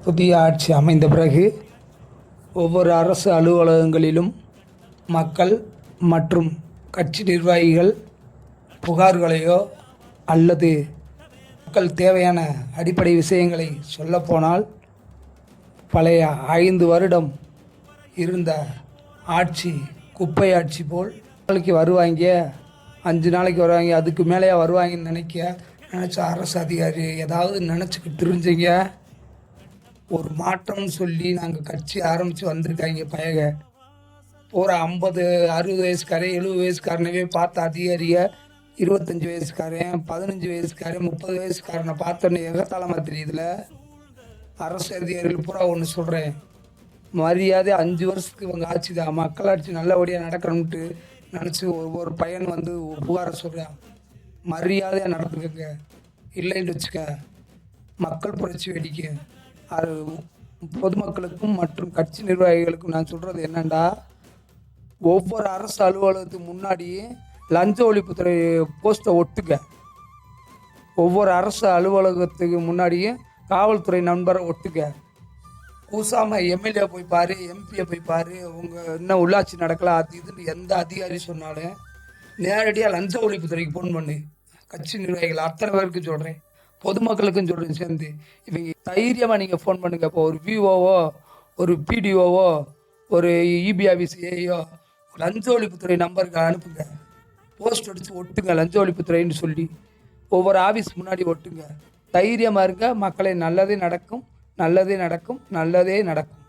புதிய ஆட்சி அமைந்த பிறகு ஒவ்வொரு அரசு அலுவலகங்களிலும் மக்கள் மற்றும் கட்சி நிர்வாகிகள் புகார்களையோ அல்லது மக்கள் தேவையான அடிப்படை விஷயங்களை சொல்லப்போனால் பழைய 5 வருடம் இருந்த ஆட்சி குப்பை ஆட்சி போல் நாளைக்கு வருவாங்க, 5 நாளைக்கு வருவாங்க, அதுக்கு மேலேயே வருவாங்கன்னு நினச்ச அரசு அதிகாரி ஏதாவது நினச்சிக்கிட்டு தெரிஞ்சிங்க. ஒரு மாற்றம்னு சொல்லி நாங்கள் கட்சி ஆரம்பித்து வந்திருக்காங்க பயக. ஒரு 50 60 வயசுக்காரன் 70 வயசுக்காரனவே பார்த்த அதிகாரியை 25 வயசுக்காரன் 15 வயசுக்காரன் 30 வயசுக்காரனை பார்த்தோன்னே எகத்தாளமாக தெரியுதுல. அரசு அதிகாரிகள் பூரா ஒன்று சொல்கிறேன், மரியாதை 5 வருஷத்துக்கு இவங்க ஆட்சி தான், மக்களாட்சி நல்லபடியாக நடக்கணும்ட்டு நினச்சி ஒவ்வொரு பையன் வந்து புகாரை சொல்கிறான். மரியாதையாக நடந்துக்கங்க, இல்லைன்னு வச்சுக்க மக்கள் புரட்சி வெடிக்க. அது பொதுமக்களுக்கும் மற்றும் கட்சி நிர்வாகிகளுக்கும் நான் சொல்கிறது என்னென்னா, ஒவ்வொரு அரசு அலுவலகத்துக்கு முன்னாடியே லஞ்ச ஒழிப்புத்துறை போஸ்ட்டை ஒட்டுங்க. ஒவ்வொரு அரசு அலுவலகத்துக்கு முன்னாடியே காவல்துறை நண்பரை ஒட்டுங்க. கூசாமல் எம்எல்ஏ போய் பாரு, எம்பியை போய் பாரு, உங்கள் இன்னும் உள்ளாட்சி நடக்கலாம் அது இதுன்னு எந்த அதிகாரி சொன்னாலும் நேரடியாக லஞ்ச ஒழிப்புத்துறைக்கு ஃபோன் பண்ணு. கட்சி நிர்வாகிகள் அத்தனை பேருக்கு சொல்கிறேன், பொதுமக்களுக்கும் சொல்கிறேன் சேர்ந்து. இவங்க தைரியமாக நீங்கள் ஃபோன் பண்ணுங்கள். இப்போ ஒரு விஓவோ ஒரு பிடிஓவோ ஒரு இபி ஆஃபீஸ் ஏயோ லஞ்ச ஒழிப்புத்துறை நம்பருக்கு அனுப்புங்க. போஸ்ட் அடித்து ஒட்டுங்க லஞ்ச ஒழிப்புத்துறைன்னு சொல்லி ஒவ்வொரு ஆஃபீஸ் முன்னாடி ஒட்டுங்க. தைரியமாக இருங்க, மக்களை நல்லதே நடக்கும், நல்லதே நடக்கும், நல்லதே நடக்கும்.